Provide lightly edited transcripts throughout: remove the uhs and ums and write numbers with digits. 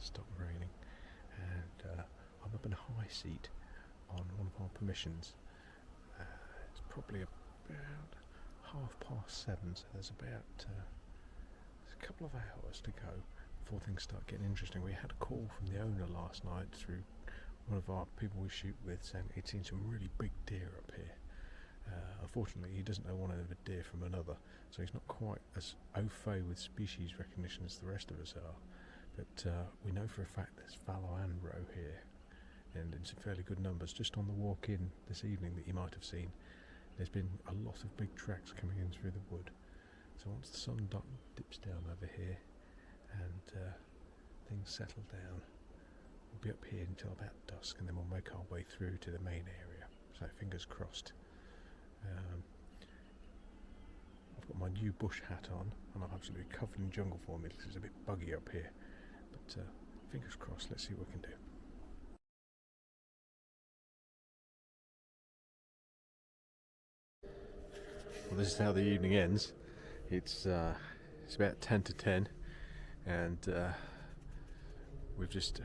it stopped raining, and I'm up in a high seat on one of our permissions. It's probably about 7:30, so there's a couple of hours to go before things start getting interesting. We had a call from the owner last night through one of our people we shoot with saying he'd seen some really big deer up here. Unfortunately, he doesn't know one end of a deer from another, so he's not quite as au fait with species recognition as the rest of us are. But we know for a fact there's fallow and roe here, and in some fairly good numbers. Just on the walk in this evening that you might have seen, there's been a lot of big tracks coming in through the wood. So once the sun dips down over here and things settle down, we'll be up here until about dusk, and then we'll make our way through to the main area. So fingers crossed. I've got my new bush hat on, and I'm absolutely covered in jungle foam because it's a bit buggy up here. But fingers crossed, let's see what we can do. Well, this is how the evening ends. It's about 10 to 10, and we've just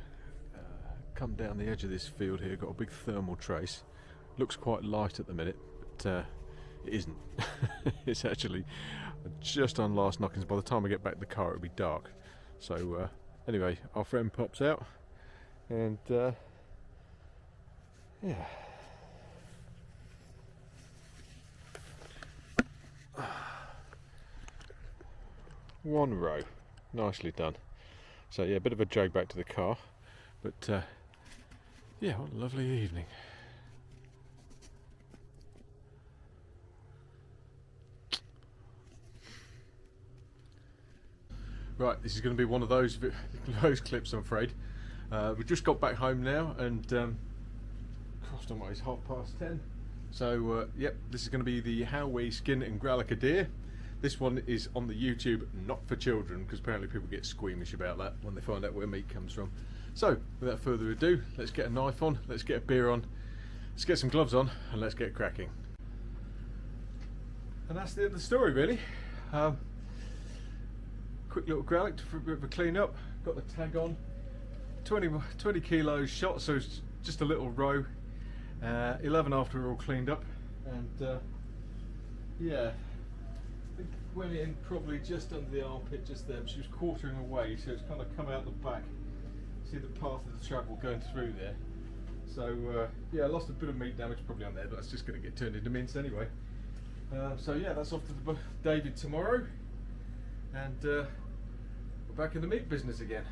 come down the edge of this field here. Got a big thermal trace. Looks quite light at the minute, but it isn't. It's actually just on last knockings. By the time I get back to the car, it'll be dark. So anyway, our friend pops out, and yeah. One row, nicely done. So yeah, a bit of a drag back to the car, but yeah, what a lovely evening. Right, this is going to be one of those clips, I'm afraid. We've just got back home now, and crossed on what is 10:30. So yep, this is going to be the how we skin and gralloch a deer. This one is on the YouTube, not for children, because apparently people get squeamish about that when they find out where meat comes from. So, without further ado, let's get a knife on, let's get a beer on, let's get some gloves on, and let's get cracking. And that's the end of the story, really. Quick little gralloch for a bit of a clean up. Got the tag on. 20 kilos shot, so it's just a little row. 11 after we're all cleaned up, and yeah. Went in probably just under the armpit, just there. But she was quartering away, so it's kind of come out the back. See the path of the travel going through there. So yeah, I lost a bit of meat damage probably on there, but that's just going to get turned into mince anyway. So yeah, that's off to the David tomorrow, and we're back in the meat business again.